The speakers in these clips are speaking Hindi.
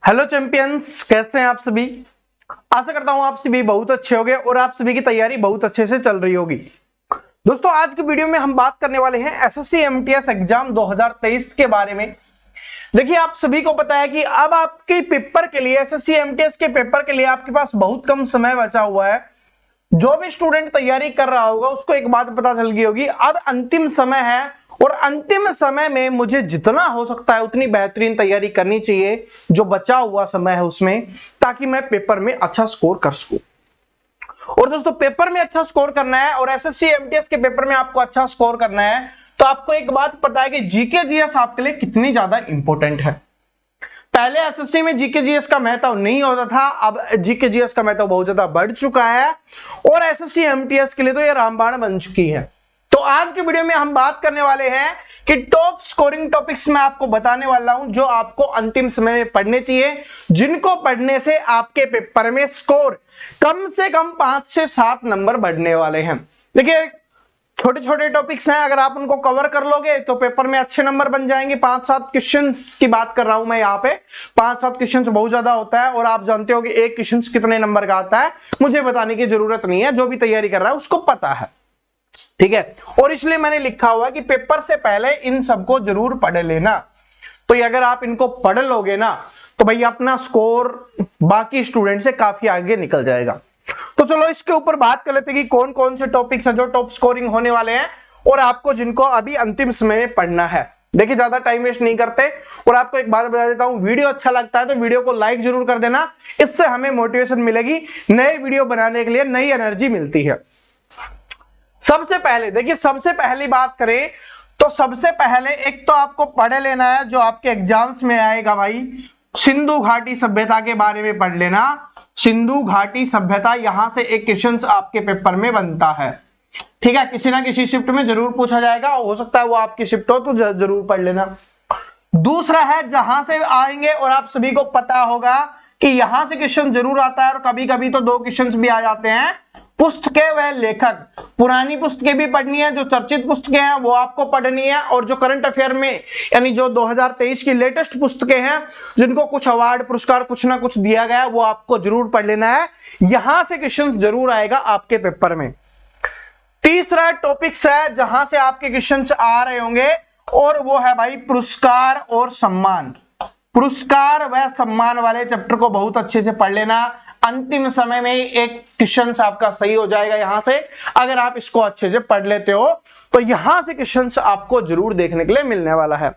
हेलो चैंपियंस, कैसे हैं आप सभी। आशा करता हूं आप सभी बहुत अच्छे होंगे और आप सभी की तैयारी बहुत अच्छे से चल रही होगी। दोस्तों, आज की वीडियो में हम बात करने वाले हैं एसएससी एमटीएस एग्जाम 2023 के बारे में। देखिए, आप सभी को पता है कि अब आपके पेपर के लिए, एसएससी एमटीएस के पेपर के लिए आपके पास बहुत कम समय बचा हुआ है। जो भी स्टूडेंट तैयारी कर रहा होगा उसको एक बात पता चल गई होगी, अब अंतिम समय है और अंतिम समय में मुझे जितना हो सकता है उतनी बेहतरीन तैयारी करनी चाहिए जो बचा हुआ समय है उसमें, ताकि मैं पेपर में अच्छा स्कोर कर सकूं। और दोस्तों, पेपर में अच्छा स्कोर करना है और एसएससी एमटीएस के पेपर में आपको अच्छा स्कोर करना है तो आपको एक बात पता है कि जीके जीएस आपके लिए कितनी ज्यादा इंपॉर्टेंट है। पहले एसएससी में जीके जीएस का महत्व नहीं होता था, अब जीके जीएस का महत्व बहुत ज्यादा बढ़ चुका है और एसएससी एमटीएस के लिए तो ये रामबाण बन चुकी है। तो आज के वीडियो में हम बात करने वाले हैं कि टॉप स्कोरिंग टॉपिक्स मैं आपको बताने वाला हूं जो आपको अंतिम समय में पढ़ने चाहिए, जिनको पढ़ने से आपके पेपर में स्कोर कम से कम 5 से 7 नंबर बढ़ने वाले हैं। देखिए, छोटे छोटे टॉपिक्स हैं, अगर आप उनको कवर कर लोगे तो पेपर में अच्छे नंबर बन जाएंगे। 5-7 क्वेश्चंस की बात कर रहा हूं मैं यहाँ पे। 5-7 क्वेश्चंस बहुत ज्यादा होता है और आप जानते हो कि एक क्वेश्चन कितने नंबर का आता है, मुझे बताने की जरूरत नहीं है, जो भी तैयारी कर रहा है उसको पता है, ठीक है। और इसलिए मैंने लिखा हुआ है कि पेपर से पहले इन सबको जरूर पढ़ लेना। तो अगर आप इनको पढ़ लोगे ना तो भाई अपना स्कोर बाकी स्टूडेंट से काफी आगे निकल जाएगा। तो चलो इसके ऊपर बात कर लेते हैं कि कौन कौन से टॉपिक्स हैं जो टॉप स्कोरिंग होने वाले हैं और आपको जिनको अभी अंतिम समय में पढ़ना है। देखिए, ज्यादा टाइम वेस्ट नहीं करते और आपको एक बात बता देता हूं, वीडियो अच्छा लगता है तो वीडियो को लाइक जरूर कर देना, इससे हमें मोटिवेशन मिलेगी, नए वीडियो बनाने के लिए नई एनर्जी मिलती है। सबसे पहले देखिए, सबसे पहली बात करें तो सबसे पहले एक तो आपको पढ़ लेना है जो आपके एग्जाम्स में आएगा भाई, सिंधु घाटी सभ्यता के बारे में पढ़ लेना। सिंधु घाटी सभ्यता, यहां से एक क्वेश्चन आपके पेपर में बनता है, ठीक है। किसी ना किसी शिफ्ट में जरूर पूछा जाएगा, हो सकता है वो आपकी शिफ्ट हो तो जरूर पढ़ लेना। दूसरा है, जहां से आएंगे और आप सभी को पता होगा कि यहां से क्वेश्चन जरूर आता है और कभी कभी तो 2 क्वेश्चन भी आ जाते हैं। पुस्तकें व लेखक, पुरानी पुस्तकें भी पढ़नी है, जो चर्चित पुस्तकें हैं वो आपको पढ़नी है, और जो करंट अफेयर में यानी जो 2023 की लेटेस्ट पुस्तकें हैं जिनको कुछ अवार्ड पुरस्कार कुछ ना कुछ दिया गया वो आपको जरूर पढ़ लेना है। यहां से क्वेश्चन जरूर आएगा आपके पेपर में। तीसरा टॉपिक्स है जहां से आपके क्वेश्चन आ रहे होंगे और वो है भाई पुरस्कार और सम्मान। पुरस्कार व सम्मान वाले चैप्टर को बहुत अच्छे से पढ़ लेना। अंतिम समय में एक क्वेश्चन आपका सही हो जाएगा यहां से, अगर आप इसको अच्छे से पढ़ लेते हो तो यहां से क्वेश्चन आपको जरूर देखने के लिए मिलने वाला है।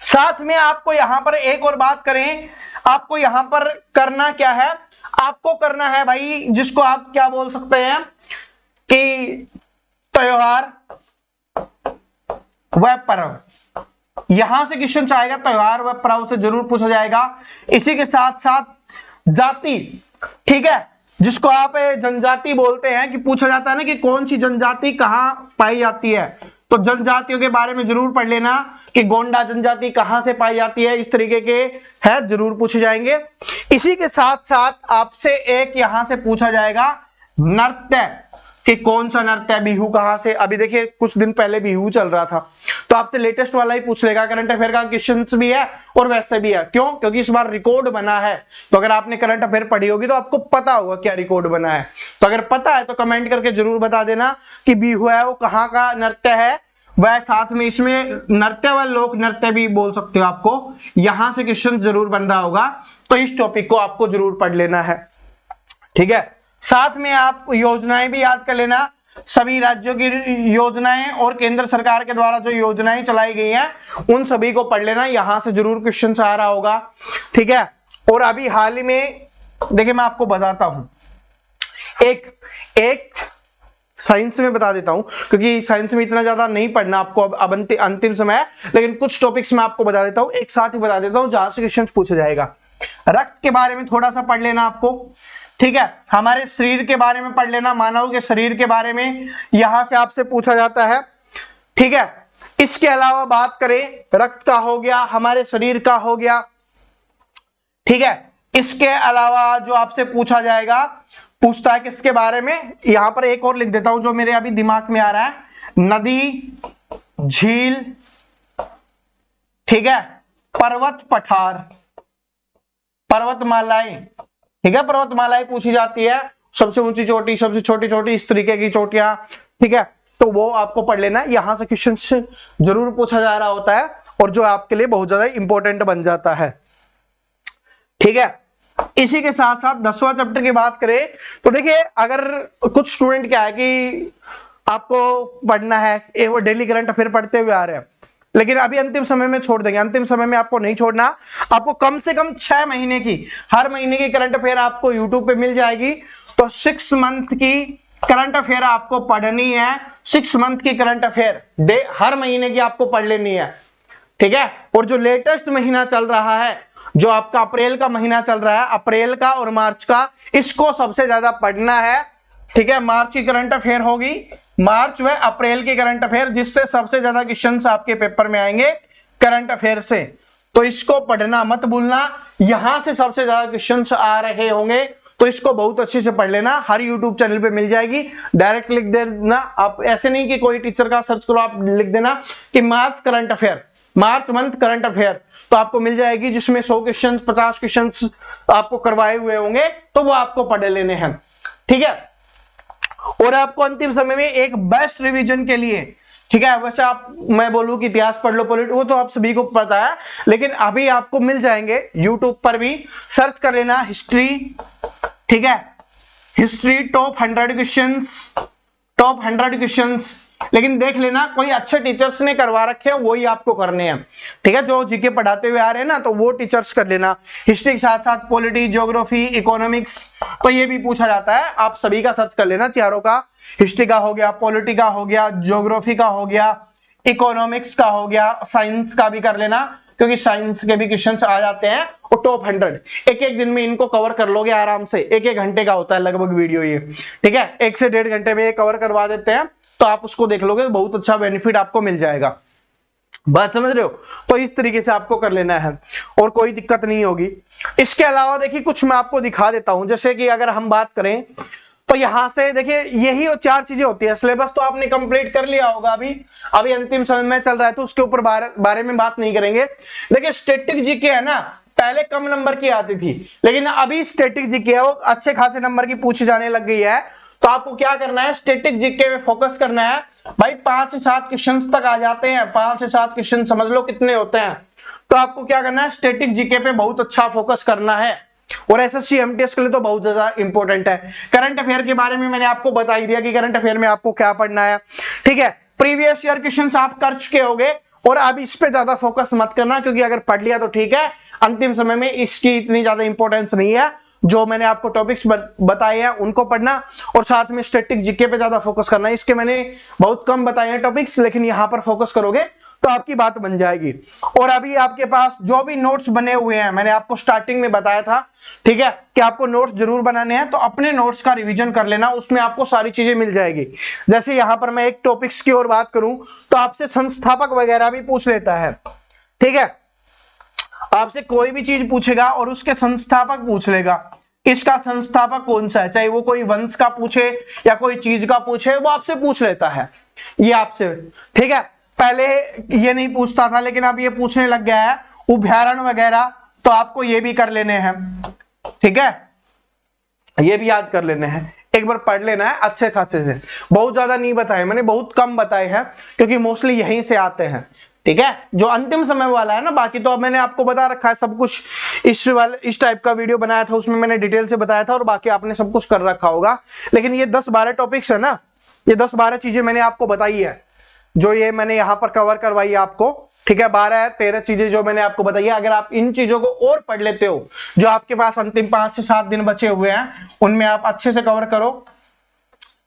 साथ में आपको यहां पर एक और बात करें, आपको यहां पर करना क्या है, आपको करना है भाई जिसको आप क्या बोल सकते हैं कि त्योहार व पर्व। यहां से क्वेश्चन आएगा, त्योहार व पर्व से जरूर पूछा जाएगा। इसी के साथ साथ जाति, ठीक है, जिसको आप जनजाति बोलते हैं, कि पूछा जाता है ना कि कौन सी जनजाति कहां पाई जाती है, तो जनजातियों के बारे में जरूर पढ़ लेना कि गोंडा जनजाति कहां से पाई जाती है, इस तरीके के है जरूर पूछे जाएंगे। इसी के साथ साथ आपसे एक यहां से पूछा जाएगा नृत्य, कि कौन सा नृत्य, बिहू कहां से। अभी देखिए कुछ दिन पहले बिहू चल रहा था तो आपसे लेटेस्ट वाला ही पूछ लेगा, करंट अफेयर का क्वेश्चन भी है और वैसे भी है। क्यों? क्योंकि इस बार रिकॉर्ड बना है, तो अगर आपने करंट अफेयर पढ़ी होगी तो आपको पता होगा क्या रिकॉर्ड बना है। तो अगर पता है तो कमेंट करके जरूर बता देना कि बिहू है वो कहां का नृत्य है। वह साथ में इसमें नृत्य व लोक नृत्य भी बोल सकते हो, आपको यहां से क्वेश्चन जरूर बन रहा होगा, तो इस टॉपिक को आपको जरूर पढ़ लेना है, ठीक है। साथ में आप योजनाएं भी याद कर लेना, सभी राज्यों की योजनाएं और केंद्र सरकार के द्वारा जो योजनाएं चलाई गई हैं उन सभी को पढ़ लेना, यहां से जरूर क्वेश्चन आ रहा होगा, ठीक है। और अभी हाल ही में देखिए मैं आपको बताता हूं, एक साइंस में बता देता हूं, क्योंकि साइंस में इतना ज्यादा नहीं पढ़ना आपको अब अंतिम समय है, लेकिन कुछ टॉपिक्स में आपको बता देता हूं, एक साथ ही बता देता हूं जहां से क्वेश्चन पूछा जाएगा। रक्त के बारे में थोड़ा सा पढ़ लेना आपको, ठीक है। हमारे शरीर के बारे में पढ़ लेना, मानव के शरीर के बारे में यहां से आपसे पूछा जाता है, ठीक है। इसके अलावा बात करें, रक्त का हो गया, हमारे शरीर का हो गया, ठीक है। इसके अलावा जो आपसे पूछा जाएगा, पूछता है किसके बारे में, यहां पर एक और लिख देता हूं जो मेरे अभी दिमाग में आ रहा है, नदी, झील, ठीक है, पर्वत, पठार, पर्वतमालाएं, ठीक है, पर्वतमालाएं पूछी जाती है, सबसे ऊंची चोटी, सबसे छोटी चोटी, इस तरीके की चोटियां, ठीक है, तो वो आपको पढ़ लेना है। यहां से क्वेश्चन जरूर पूछा जा रहा होता है और जो आपके लिए बहुत ज्यादा इंपॉर्टेंट बन जाता है, ठीक है। इसी के साथ साथ 10वां चैप्टर की बात करें तो देखिए, अगर कुछ स्टूडेंट क्या है कि आपको पढ़ना है, वो डेली करंट अफेयर पढ़ते हुए आ रहे हैं, लेकिन अभी अंतिम समय में छोड़ देंगे। अंतिम समय में आपको नहीं छोड़ना, आपको कम से कम 6 महीने की, हर महीने की करंट अफेयर आपको यूट्यूब पे मिल जाएगी। तो 6 मंथ की करंट अफेयर आपको पढ़नी है, 6 मंथ की करंट अफेयर हर महीने की आपको पढ़ लेनी है, ठीक है। और जो लेटेस्ट महीना चल रहा है, जो आपका अप्रैल का महीना चल रहा है, अप्रैल का और मार्च का, इसको सबसे ज्यादा पढ़ना है, ठीक है। मार्च की करंट अफेयर होगी, मार्च व अप्रैल की करंट अफेयर, जिससे सबसे ज्यादा क्वेश्चंस आपके पेपर में आएंगे करंट अफेयर से, तो इसको पढ़ना मत भूलना। यहां से सबसे ज्यादा क्वेश्चंस आ रहे होंगे, तो इसको बहुत अच्छे से पढ़ लेना। हर यूट्यूब चैनल पे मिल जाएगी, डायरेक्ट लिख देना आप, ऐसे नहीं कि कोई टीचर का सर्च करो, आप लिख देना कि March current affair, March month current affair, तो आपको मिल जाएगी, जिसमें 100 क्वेश्चन 50 क्वेश्चन आपको करवाए हुए होंगे, तो वो आपको पढ़ लेने हैं, ठीक है। और आपको अंतिम समय में एक बेस्ट रिवीजन के लिए, ठीक है, वैसे आप, मैं बोलूं कि इतिहास पढ़ लो, पॉलिटी, वो तो आप सभी को पता है, लेकिन अभी आपको मिल जाएंगे यूट्यूब पर भी, सर्च कर लेना हिस्ट्री, ठीक है, history top 100 questions, top 100 questions, लेकिन देख लेना कोई अच्छे टीचर्स ने करवा रखे हैं, वही आपको करने हैं, ठीक है। जो जीके पढ़ाते हुए आ रहे हैं ना, तो वो टीचर्स कर लेना। हिस्ट्री के साथ साथ पॉलिटी, ज्योग्राफी, इकोनॉमिक्स, तो ये भी पूछा जाता है, आप सभी का सर्च कर लेना, चारों का, हिस्ट्री का हो गया, पॉलिटी का हो गया, ज्योग्राफी का हो गया, इकोनॉमिक्स का हो गया, साइंस का भी कर लेना, क्योंकि साइंस के भी क्वेश्चंस आ जाते हैं। और टॉप 100 एक एक दिन में इनको कवर कर लोगे आराम से, एक एक घंटे का होता है लगभग वीडियो ये, ठीक है, 1 से 1.5 घंटे में ये कवर करवा देते हैं, तो आप उसको देख लोगे, बहुत अच्छा बेनिफिट आपको मिल जाएगा। बात समझ रहे हो? तो इस तरीके से आपको कर लेना है और कोई दिक्कत नहीं होगी। इसके अलावा देखिए कुछ मैं आपको दिखा देता हूं, जैसे कि अगर हम बात करें तो यहां से देखिए यही 4 चीजें होती है। सिलेबस तो आपने कंप्लीट कर लिया होगा, अभी अंतिम समय में चल रहा है, तो उसके ऊपर बारे में बात नहीं करेंगे। देखिए स्टैटिक जीके है ना, पहले कम नंबर की आती थी, लेकिन अभी स्टैटिक जीके है वो अच्छे खासे नंबर की पूछी जाने लग गई है। तो आपको क्या करना है, स्टैटिक जीके में फोकस करना है भाई। 5 से 7 क्वेश्चन तक आ जाते हैं, 5 से 7 क्वेश्चन समझ लो कितने होते हैं। तो आपको क्या करना है, स्टैटिक जीके पे बहुत अच्छा फोकस करना है, और एसएससी एमटीएस के लिए तो बहुत ज्यादा इंपॉर्टेंट है। करंट अफेयर के बारे में मैंने आपको बता ही दिया कि करंट अफेयर में आपको क्या पढ़ना है, ठीक है। प्रीवियस ईयर क्वेश्चंस आप कर चुके होगे, और अब इस पे ज्यादा फोकस मत करना, क्योंकि अगर पढ़ लिया तो ठीक है, अंतिम समय में इसकी इतनी ज्यादा इंपॉर्टेंस नहीं है। जो मैंने आपको टॉपिक्स बताए हैं उनको पढ़ना, और साथ में स्टैटिक जीके पे ज्यादा फोकस करना है। इसके मैंने बहुत कम बताए हैं टॉपिक्स, लेकिन यहां पर फोकस करोगे तो आपकी बात बन जाएगी। और अभी आपके पास जो भी नोट्स बने हुए हैं, मैंने आपको स्टार्टिंग में बताया था, ठीक है, कि आपको नोट्स जरूर बनाने हैं, तो अपने नोट्स का रिवीजन कर लेना, उसमें आपको सारी चीजें मिल जाएगी। जैसे यहां पर मैं एक टॉपिक्स की और बात करूं तो आपसे संस्थापक वगैरह भी पूछ लेता है, ठीक है, आपसे कोई भी चीज पूछेगा और उसके संस्थापक पूछ लेगा, इसका संस्थापक कौन सा है, चाहे वो कोई वंश का पूछे या कोई चीज का पूछे, वो आपसे पूछ लेता है, ये आपसे, ठीक है। पहले ये नहीं पूछता था, लेकिन अब ये पूछने लग गया है, उभयारण्य वगैरह, तो आपको ये भी कर लेने हैं, ठीक है, ये भी याद कर लेने हैं, एक बार पढ़ लेना है अच्छे खासे से। बहुत ज्यादा नहीं बताए मैंने, बहुत कम बताए हैं, क्योंकि मोस्टली यहीं से आते हैं, ठीक है, जो अंतिम समय वाला है ना। बाकी तो अब मैंने आपको बता रखा है सब कुछ, इस टाइप का वीडियो बनाया था, उसमें मैंने डिटेल से बताया था, और बाकी आपने सब कुछ कर रखा होगा। लेकिन ये 10-12 टॉपिक्स है ना, ये 10-12 चीजें मैंने आपको बताई है, जो ये मैंने यहाँ पर कवर करवाई है आपको, ठीक है। 12-13 चीजें जो मैंने आपको बताई है, अगर आप इन चीजों को और पढ़ लेते हो, जो आपके पास अंतिम 5 से 7 दिन बचे हुए हैं, उनमें आप अच्छे से कवर करो,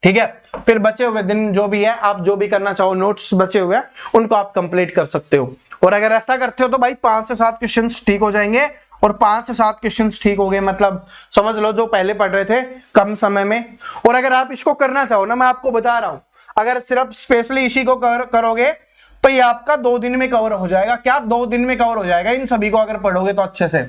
ठीक है। फिर बचे हुए दिन जो भी है, आप जो भी करना चाहो, नोट्स बचे हुए हैं उनको आप कंप्लीट कर सकते हो। और अगर ऐसा करते हो तो भाई 5 से 7 क्वेश्चन ठीक हो जाएंगे, और 5 से 7 क्वेश्चन ठीक हो गए मतलब समझ लो जो पहले पढ़ रहे थे कम समय में। और अगर आप इसको करना चाहो ना, मैं आपको बता रहा हूं, अगर सिर्फ स्पेशली इसी को करोगे तो ये आपका 2 दिन में कवर हो जाएगा। क्या 2 दिन में कवर हो जाएगा इन सभी को अगर पढ़ोगे तो अच्छे से,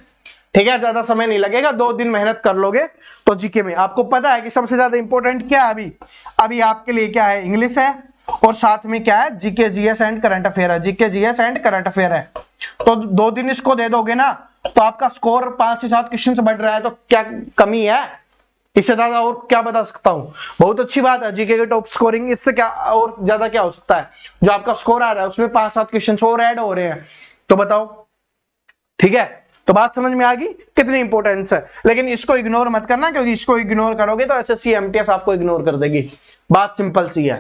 ठीक है, ज्यादा समय नहीं लगेगा, 2 दिन मेहनत कर लोगे तो जीके में। आपको पता है कि सबसे ज्यादा इंपॉर्टेंट क्या है अभी आपके लिए, क्या है, इंग्लिश है, और साथ में क्या है, GK GS and current affair है, GK GS and current affair है। तो 2 दिन इसको दे दोगे ना, तो आपका स्कोर 5 से 7 क्वेश्चन से बढ़ रहा है, तो क्या कमी है? इससे ज्यादा और क्या बता सकता हूं? बहुत अच्छी बात है जीके की टॉप स्कोरिंग, इससे क्या और ज्यादा क्या हो सकता है? जो आपका स्कोर आ रहा है उसमें 5-7 क्वेश्चन और ऐड हो रहे हैं, तो बताओ। ठीक है, तो बात समझ में आ गई कितनी इंपॉर्टेंस है। लेकिन इसको इग्नोर मत करना, क्योंकि इसको इग्नोर करोगे तो एसएससी एमटीएस आपको इग्नोर कर देगी। बात सिंपल सी है।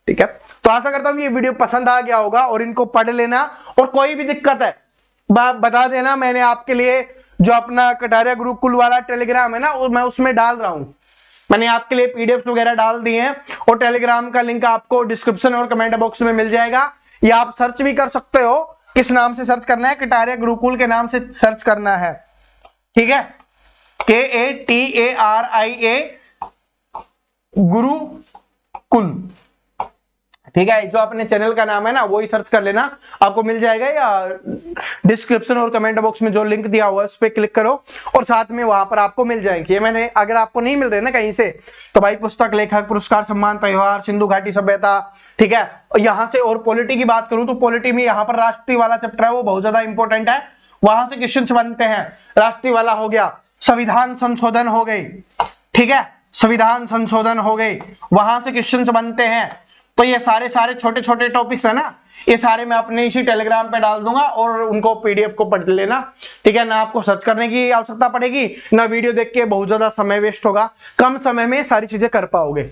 ठीक है, तो आशा करता हूं ये वीडियो पसंद आ गया होगा और इनको पढ़ लेना। और कोई भी दिक्कत है बता देना, मैंने आपके लिए जो अपना कटारिया गुरुकुल वाला टेलीग्राम है ना, मैं उसमें डाल रहा हूं। मैंने आपके लिए पीडीएफ वगैरह डाल दिए हैं और टेलीग्राम का लिंक आपको डिस्क्रिप्शन और कमेंट बॉक्स में मिल जाएगा, या आप सर्च भी कर सकते हो। किस नाम से सर्च करना है? कटारिया गुरुकुल के नाम से सर्च करना है। ठीक है, KATARIA गुरुकुल। ठीक है, जो अपने चैनल का नाम है ना वही सर्च कर लेना, आपको मिल जाएगा, या डिस्क्रिप्शन और कमेंट बॉक्स में जो लिंक दिया हुआ है उस पर क्लिक करो और साथ में वहां पर आपको मिल जाएंगे। मैंने अगर आपको नहीं मिल रहे ना कहीं से, तो भाई पुस्तक, लेखक, पुरस्कार, सम्मान, त्योहार, सिंधु घाटी सभ्यता, ठीक है, यहाँ से। और पॉलिटी की बात करूं तो पॉलिटी में यहाँ पर राष्ट्रीय वाला चैप्टर है, वो बहुत ज्यादा इंपॉर्टेंट है, वहां से क्वेश्चन बनते हैं। राष्ट्रीय वाला हो गया, संविधान संशोधन हो गई, ठीक है, संविधान संशोधन हो गई, वहां से क्वेश्चन बनते हैं। तो ये सारे छोटे छोटे टॉपिक्स है ना, ये सारे मैं अपने इसी टेलीग्राम पे डाल दूंगा और उनको पीडीएफ को पढ़ लेना। ठीक है ना, आपको सर्च करने की आवश्यकता पड़ेगी ना, वीडियो देख के बहुत ज्यादा समय वेस्ट होगा, कम समय में सारी चीजें कर पाओगे।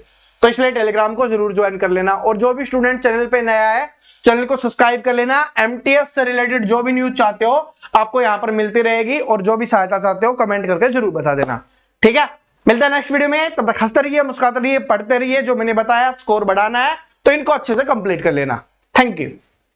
तो इसलिए टेलीग्राम को जरूर ज्वाइन कर लेना। और जो भी स्टूडेंट चैनल पे नया है, चैनल को सब्सक्राइब कर लेना। एमटीएस से रिलेटेड जो भी न्यूज चाहते हो आपको यहाँ पर मिलती रहेगी, और जो भी सहायता चाहते हो कमेंट करके जरूर बता देना। ठीक है, मिलता है नेक्स्ट वीडियो में, तब तक हंसते रहिए, मुस्कुराते रहिए, पढ़ते रहिए। जो मैंने बताया स्कोर बढ़ाना है तो इनको अच्छे से कंप्लीट कर लेना। Thank you.